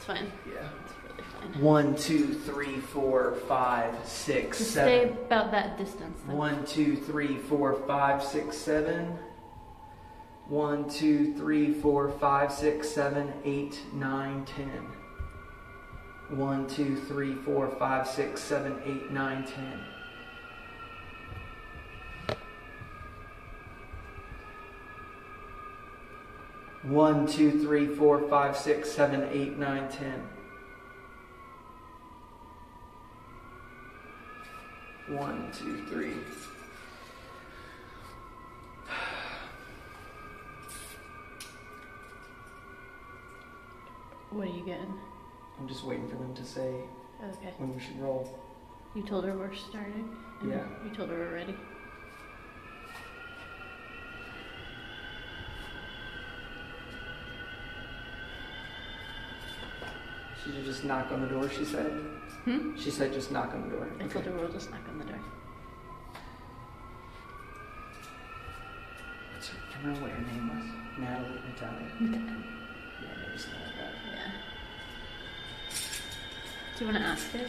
It's fine. Yeah. It's really fine. 1, 2, 3, 4, 5, 6, Just 7. stay about that distance. Though. 1, 2, 3, 4, 5, 6, 7. 1, 2, 3, 4, 5, 6, 7, 8, 9, 10. 1, 2, 3, 4, 5, 6, 7, 8, 9, 10. One, 2, 3, 4, 5, 6, 7, 8, 9, 10. 1, 2, 3. What are you getting? I'm just waiting for them to say Okay. when we should roll. You told her we're starting? And Yeah. You told her we're ready? She should just knock on the door, she said. She said just knock on the door. I told her we'll just knock on the door. Do you remember what your name was? Natalie, Natalia? Yeah, maybe something like that. Yeah. Do you want to ask her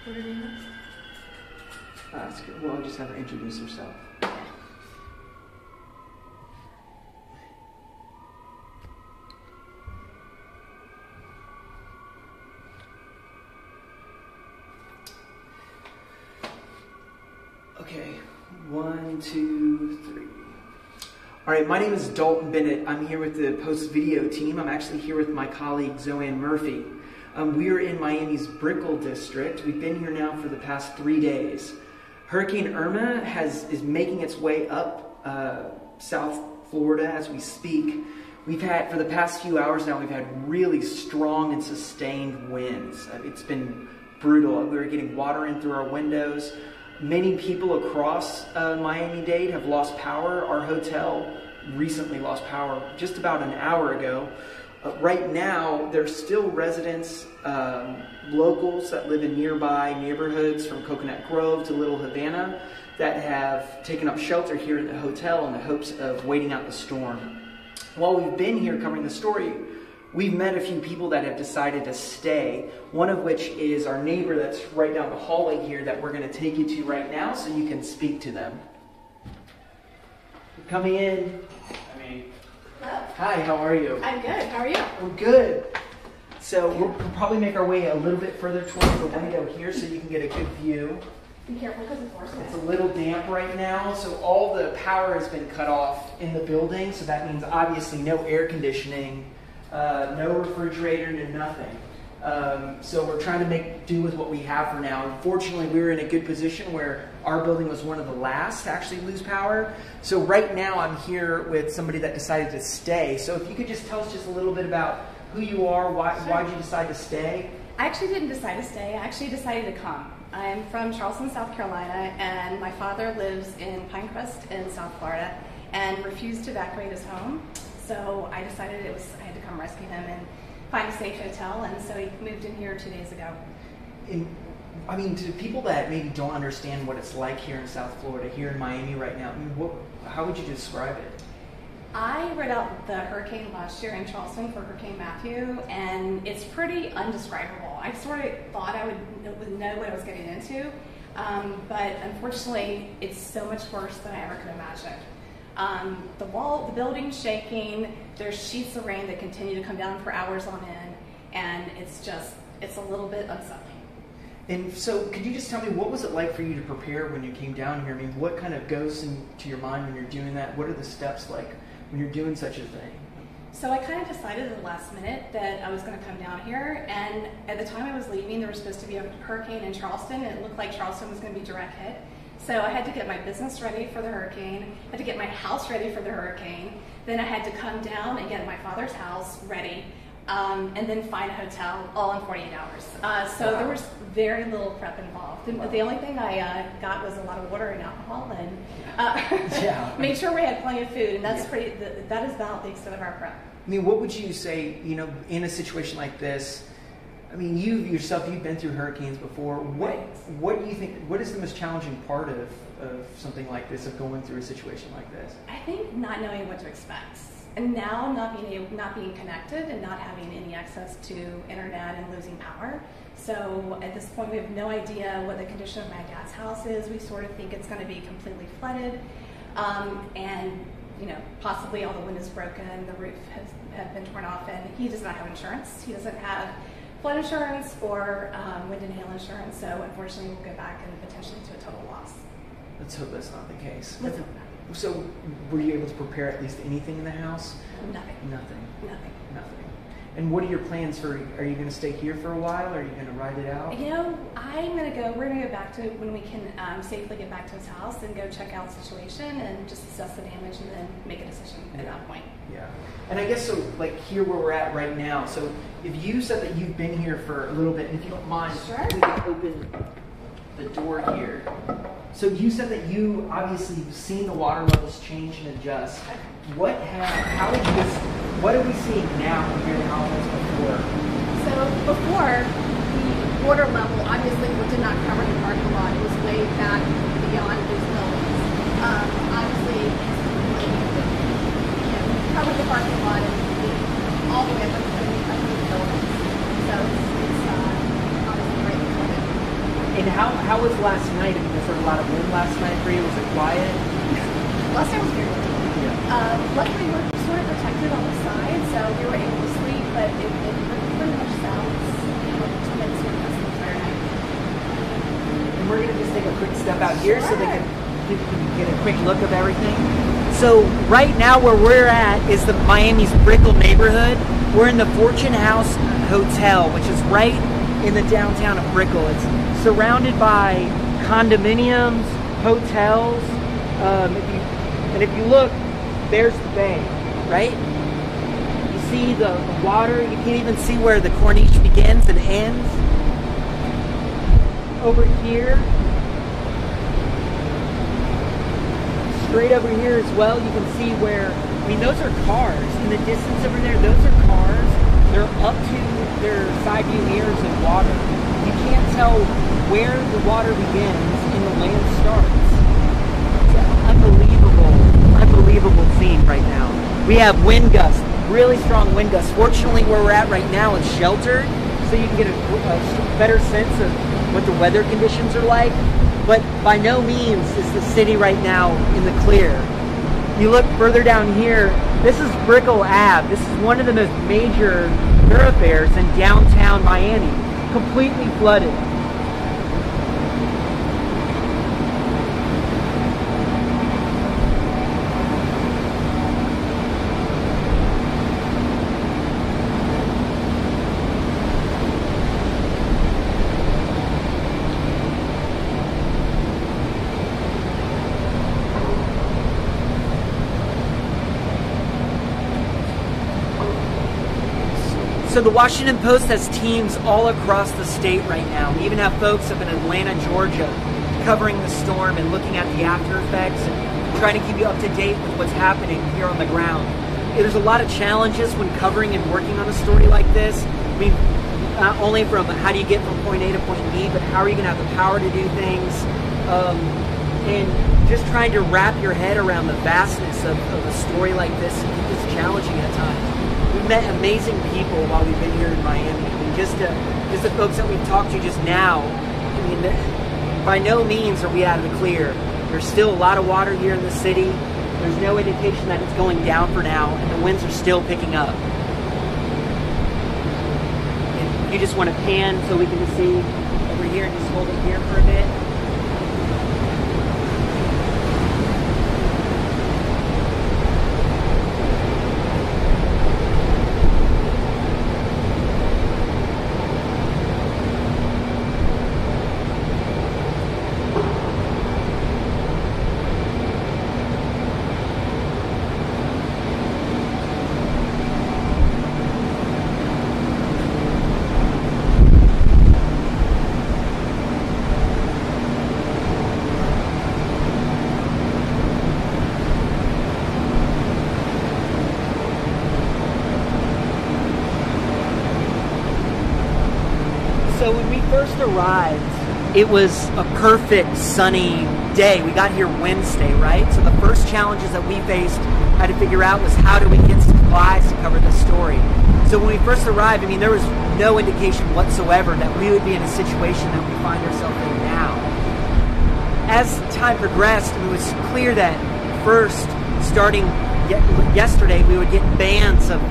what her name is? Ask her. Well, I'll just have her introduce herself. Okay. Okay, 1, 2, 3. All right, my name is Dalton Bennett. I'm here with the Post Video team. I'm actually here with my colleague Zoanne Murphy. We are in Miami's Brickell district. We've been here now for the past 3 days. Hurricane Irma is making its way up South Florida as we speak. We've had, for the past few hours now, we've had really strong and sustained winds. It's been brutal. We were getting water in through our windows. Many people across Miami-Dade have lost power. Our hotel recently lost power just about an hour ago. Right now, there's still residents, locals that live in nearby neighborhoods from Coconut Grove to Little Havana that have taken up shelter here in the hotel in the hopes of waiting out the storm. While we've been here covering the story, we've met a few people that have decided to stay, one of which is our neighbor that's right down the hallway here that we're going to take you to right now so you can speak to them. Coming in. Hello. Hi, how are you? I'm good. How are you? We're good. So we'll probably make our way a little bit further towards the window here so you can get a good view. Be careful because it's forcing It's a little damp right now, so all the power has been cut off in the building, so that means obviously no air conditioning, no refrigerator, no nothing. So we're trying to make do with what we have for now. Unfortunately, we were in a good position where our building was one of the last to actually lose power. So right now I'm here with somebody that decided to stay. So if you could just tell us just a little bit about who you are, why did you decide to stay? I actually didn't decide to stay. I actually decided to come. I'm from Charleston, South Carolina, and my father lives in Pinecrest in South Florida and refused to evacuate his home. So I decided I had to come rescue him and find a safe hotel, and so he moved in here 2 days ago. I mean, to people that maybe don't understand what it's like here in South Florida, here in Miami right now, I mean, how would you describe it? I read out the hurricane last year in Charleston for Hurricane Matthew, and it's pretty undescribable. I sort of thought I would know what I was getting into, but unfortunately, it's so much worse than I ever could imagine. The building's shaking, there's sheets of rain that continue to come down for hours on end, and it's a little bit unsettling. And so, could you just tell me, what was it like for you to prepare when you came down here? I mean, what kind of goes into your mind when you're doing that? What are the steps like when you're doing such a thing? So I kind of decided at the last minute that I was going to come down here, and at the time I was leaving, there was supposed to be a hurricane in Charleston, and it looked like Charleston was going to be direct hit. So I had to get my business ready for the hurricane, I had to get my house ready for the hurricane, then I had to come down and get my father's house ready, and then find a hotel all in 48 hours. So there was very little prep involved. The only thing I got was a lot of water and alcohol, and made sure we had plenty of food, and that is about the extent of our prep. I mean, what would you say, in a situation like this? I mean, you've been through hurricanes before. What do you think? What is the most challenging part of something like this, of going through a situation like this? I think not knowing what to expect, and now not being connected and not having any access to internet and losing power. So at this point, we have no idea what the condition of my dad's house is. We sort of think it's going to be completely flooded, and possibly all the windows broken, the roof have been torn off, and he does not have insurance. He doesn't have flood insurance or wind and hail insurance. So unfortunately, we'll go back and potentially to a total loss. Let's hope that's not the case. Let's hope not. So, were you able to prepare at least anything in the house? Nothing. Nothing. Nothing. Nothing. And what are your plans for? Are you going to stay here for a while? Or are you going to ride it out? I'm going to go. We're going to go back to when we can safely get back to his house and go check out the situation and just assess the damage and then make a decision at that point. Yeah. And I guess so. Like here, where we're at right now. So, if you said that you've been here for a little bit, and if you don't mind, sure, we can open the door here. So you said that you obviously have seen the water levels change and adjust. What are we seeing now compared to how it was before? So before, the water level obviously did not cover the parking lot. It was way back beyond these buildings. Obviously, covered the parking lot and all the way up to the buildings. So it's obviously great flooded. And how was last night? I mean, was there a lot of wind last night for you? Was it quiet? Last night was very windy. Luckily, we were sort of protected on the side, so we were able to sleep, but it pretty much sounds tremendous wind the entire night. And we're going to just take a quick step out here so they can get a quick look of everything. So right now where we're at is the Miami's Brickell neighborhood. We're in the Fortune House Hotel, which is right in the downtown of Brickell. It's surrounded by condominiums, hotels. If you look, there's the bay, right? You see the water. You can even see where the Corniche begins and ends. Over here, straight over here as well, you can see where, I mean, those are cars. In the distance over there, those are cars. They're up to their side view mirrors in water. You can't tell where the water begins and the land starts. It's an unbelievable scene right now. We have wind gusts, really strong wind gusts. Fortunately, where we're at right now is sheltered, so you can get a better sense of what the weather conditions are like. But by no means is the city right now in the clear. You look further down here, this is Brickell Ave. This is one of the most major thoroughfares in downtown Miami, completely flooded. So the Washington Post has teams all across the state right now. We even have folks up in Atlanta, Georgia, covering the storm and looking at the after effects and trying to keep you up to date with what's happening here on the ground. There's a lot of challenges when covering and working on a story like this. I mean, not only from how do you get from point A to point B, but how are you going to have the power to do things, and just trying to wrap your head around the vastness of a story like this is challenging at times. We've met amazing people while we've been here in Miami. I mean, just the folks that we've talked to just now, I mean, by no means are we out of the clear. There's still a lot of water here in the city. There's no indication that it's going down for now, and the winds are still picking up. And you just want to pan so we can just see over here and just hold it here for a bit. So when we first arrived, it was a perfect sunny day. We got here Wednesday, right? So the first challenges that we faced, had to figure out, was how do we get supplies to cover this story. So when we first arrived, I mean, there was no indication whatsoever that we would be in a situation that we find ourselves in now. As time progressed, it was clear that first, starting yesterday, we would get bands of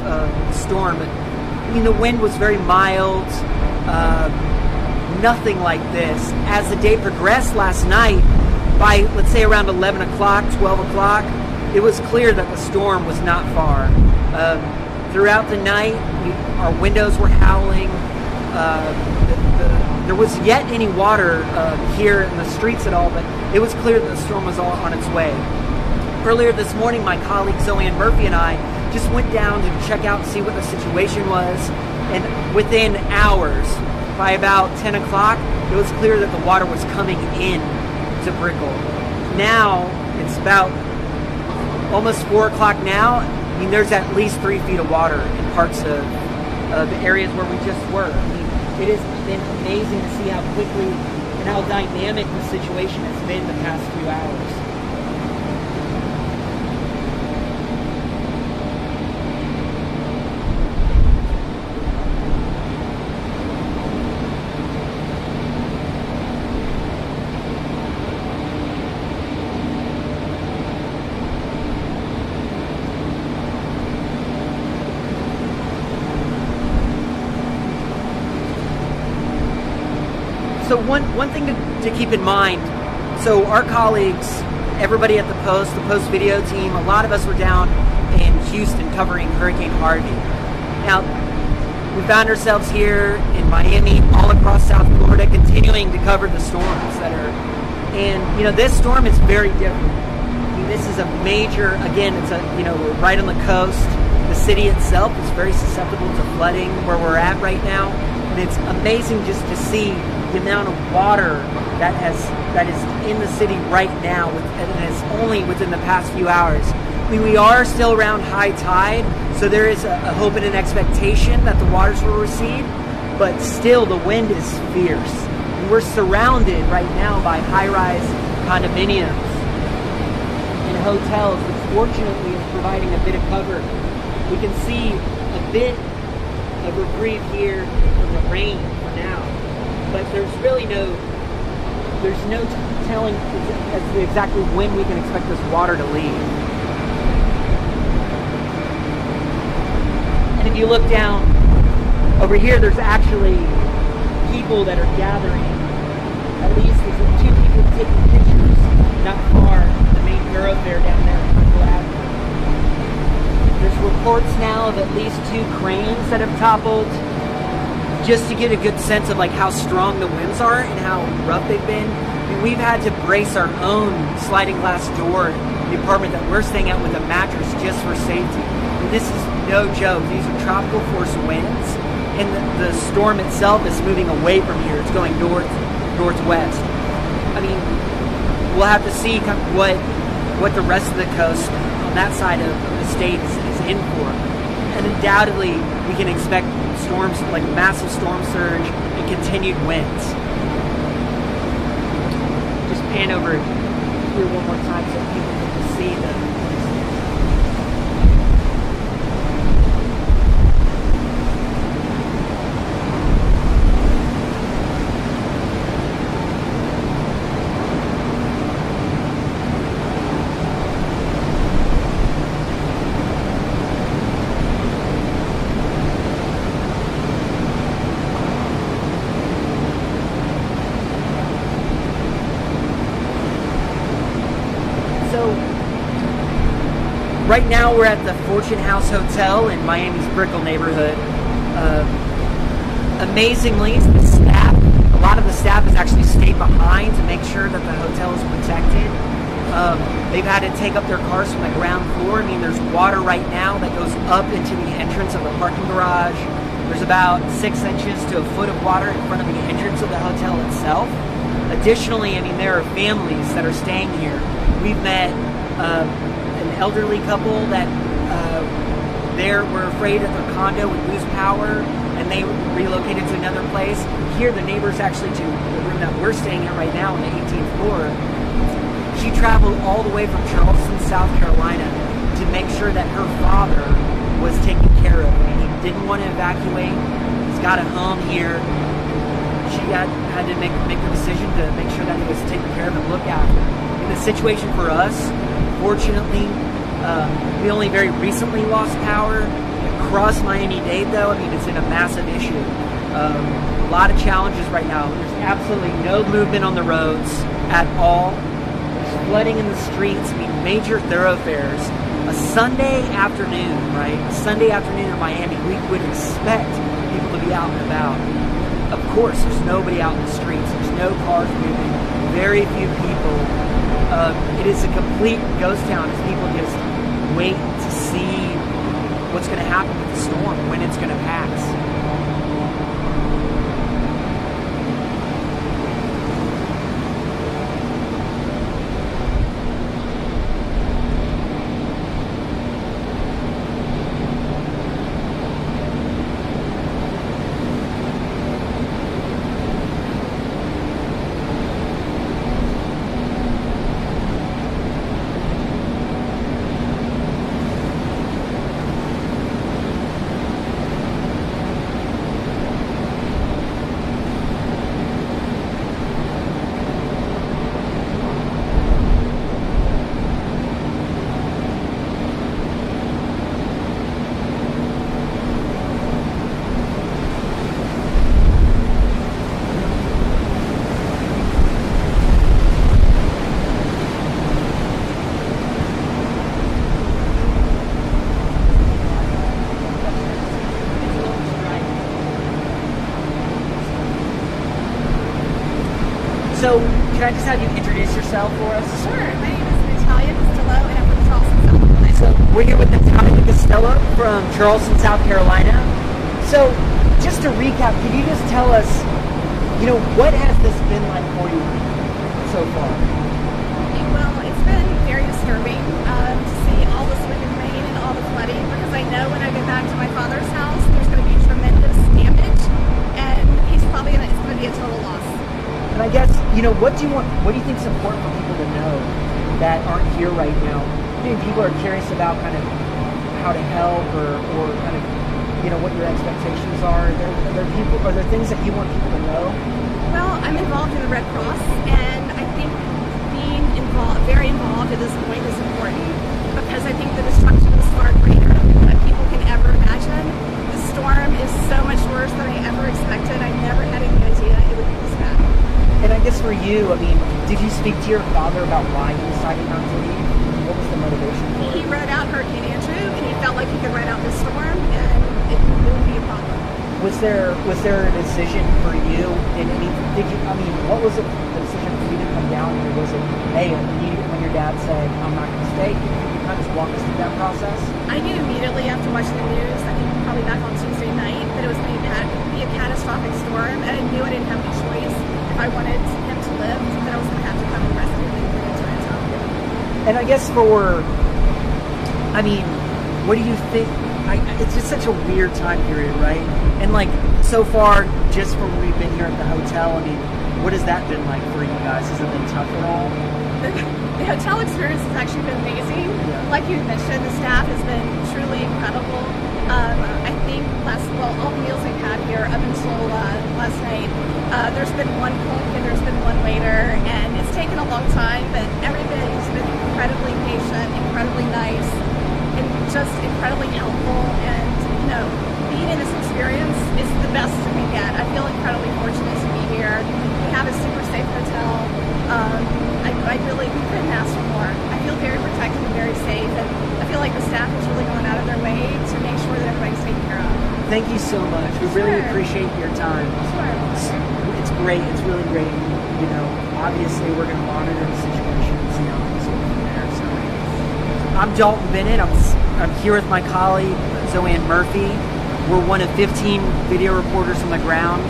storm. I mean, the wind was very mild, nothing like this. As the day progressed last night, by, let's say, around 11 o'clock, 12 o'clock, it was clear that the storm was not far. Throughout the night, our windows were howling. There was yet any water here in the streets at all, but it was clear that the storm was all on its way. Earlier this morning, my colleague Zoanne Murphy and I just went down to check out and see what the situation was, and within hours, by about 10 o'clock, it was clear that the water was coming in to Brickell. Now, it's about almost 4 o'clock now. I mean, there's at least 3 feet of water in parts of the areas where we just were. I mean, it has been amazing to see how quickly and how dynamic the situation has been the past few hours. So one thing to keep in mind, so our colleagues, everybody at the Post video team, a lot of us were down in Houston covering Hurricane Harvey. Now, we found ourselves here in Miami, all across South Florida, continuing to cover the storms that are, and you know, this storm is very different. I mean, this is a major, again, it's a, you know, we're right on the coast. The city itself is very susceptible to flooding where we're at right now, and it's amazing just to see the amount of water that is in the city right now, and it's only within the past few hours. I mean, we are still around high tide, so there is a hope and an expectation that the waters will recede, but still the wind is fierce. And we're surrounded right now by high-rise condominiums and hotels, which fortunately is providing a bit of cover. We can see a bit of reprieve here from the rain for now. But there's really no telling as to exactly when we can expect this water to leave. And if you look down over here, there's actually people that are gathering. At least there's 2 people taking pictures not far from the main thoroughfare down there on Brickell Avenue. There's reports now of at least 2 cranes that have toppled, just to get a good sense of like how strong the winds are and how rough they've been. I mean, we've had to brace our own sliding glass door in the apartment that we're staying at with a mattress just for safety. And this is no joke. These are tropical force winds, and the storm itself is moving away from here. It's going northwest. I mean, we'll have to see what the rest of the coast on that side of the state is in for. And undoubtedly, we can expect storms, like massive storm surge and continued winds. Just pan over here one more time so people can see the. Right now we're at the Fortune House Hotel in Miami's Brickell neighborhood. Amazingly, the staff, a lot of the staff has actually stayed behind to make sure that the hotel is protected. They've had to take up their cars from the ground floor. I mean, there's water right now that goes up into the entrance of the parking garage. There's about 6 inches to a foot of water in front of the entrance of the hotel itself. Additionally, I mean, there are families that are staying here. We've met an elderly couple that were afraid that their condo would lose power, and they relocated to another place. Here, the neighbors actually to the room that we're staying at right now on the 18th floor, She traveled all the way from Charleston, South Carolina to make sure that her father was taken care of. And he didn't want to evacuate. He's got a home here. She had to make the decision to make sure that he was taken care of and looked after. In the situation for us, fortunately, we only very recently lost power. Across Miami-Dade, though, I mean, it's in a massive issue. A lot of challenges right now. There's absolutely no movement on the roads at all. There's flooding in the streets, I mean, major thoroughfares. A Sunday afternoon, right? A Sunday afternoon in Miami, we would expect people to be out and about. Of course, there's nobody out in the streets. There's no cars moving. Very few people. It is a complete ghost town as people just wait to see what's going to happen with the storm, when it's going to pass. So, can I just have you introduce yourself for us? Sure. My name is Natalia Costello, and I'm from Charleston, South Carolina. So, we're here with Natalia Costello from Charleston, South Carolina. So, just to recap, can you just tell us, what has this been like for you so far? Well, it's been very disturbing to see all the wind and rain and all the flooding, because I know when I get back to my father's house, there's going to be tremendous damage, and it's going to be a total loss. And I guess, what do you think is important for people to know that aren't here right now? I mean, people are curious about kind of how to help or kind of, what your expectations are. Are there things that you want people to know? Well, I'm involved in the Red Cross, and I think being very involved at this point is important, because I think the destruction is far greater than people can ever imagine. The storm is so much worse than I ever expected. I never had any idea it would be this bad. And I guess for you, did you speak to your father about why he decided not to leave? What was the motivation for it? He rode out Hurricane Andrew, and he felt like he could ride out this storm, and it wouldn't be a problem. Was there a decision for you? What was the decision for you to come down here? Was it, hey, when your dad said, I'm not going to stay? Can you kind of just walk us through that process? I knew immediately after watching the news, I think probably back on Tuesday night, that it was going to be a catastrophic storm, and I knew I didn't have any choice. If I wanted him to live, that I was going to have to come and rescue him and bring him to our town. And I guess what do you think? It's just such a weird time period, right? And so far, just from when we've been here at the hotel, what has that been like for you guys? Has it been tough at all? The hotel experience has actually been amazing. Yeah. Like you mentioned, the staff has been truly incredible. I think all the meals we've had here up until last night, there's been one cook and there's been one waiter, and it's taken a long time, but everybody's been incredibly patient, incredibly nice, and just incredibly helpful. And being in this experience is the best you can get. I feel incredibly fortunate to be here. We have a super safe hotel. We couldn't ask for more. I feel very protected and very safe, and I feel like the staff is really going out of their way to make sure that everybody's taken care of. Thank you so much. We really appreciate your time. Sure. It's great. It's really great. Obviously we're going to monitor the situation and see how things go from there. So, I'm Dalton Bennett. I'm here with my colleague Zoanne Murphy. We're one of 15 video reporters on the ground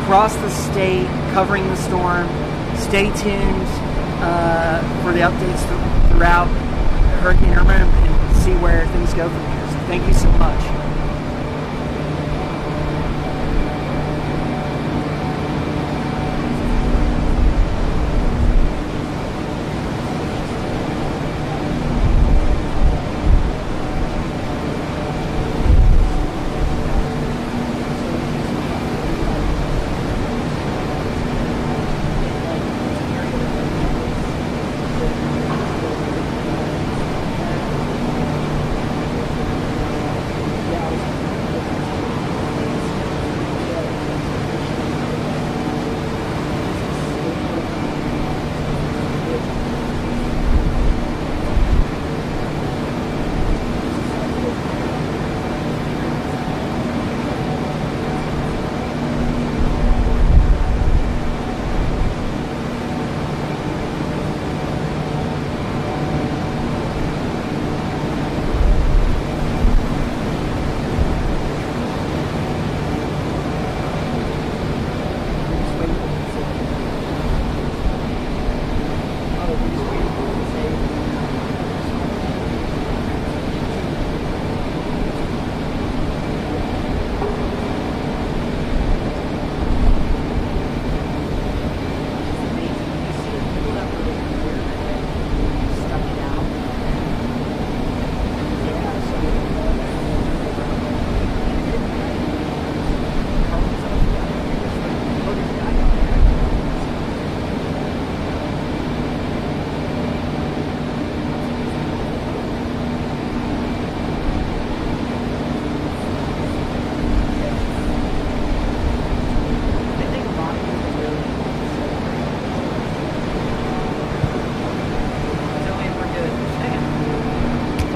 across the state, covering the storm. Stay tuned for the updates throughout Hurricane Irma and see where things go from here. So thank you so much.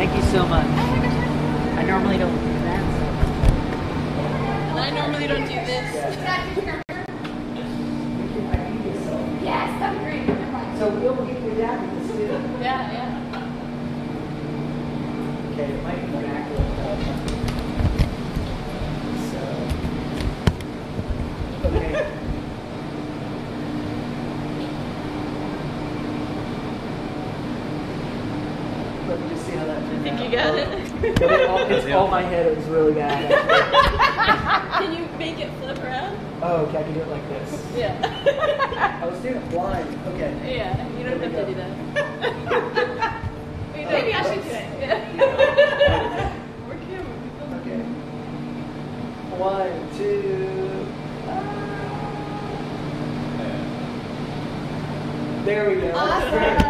Thank you so much. I normally don't do that. And I normally don't do this. Yes, that'd be great. So we'll get your dad with this too. Yeah, yeah. Okay, it might be back a little bit. So, okay. Let me just see how that turned Think out. you got it? It's all my head. It was really bad. Can you make it flip around? Oh, okay. I can do it like this. Yeah. I was doing it blind. Okay. Yeah, you don't have to do that. Maybe I should do it. More camera. Okay. 1, 2. There we go. Awesome.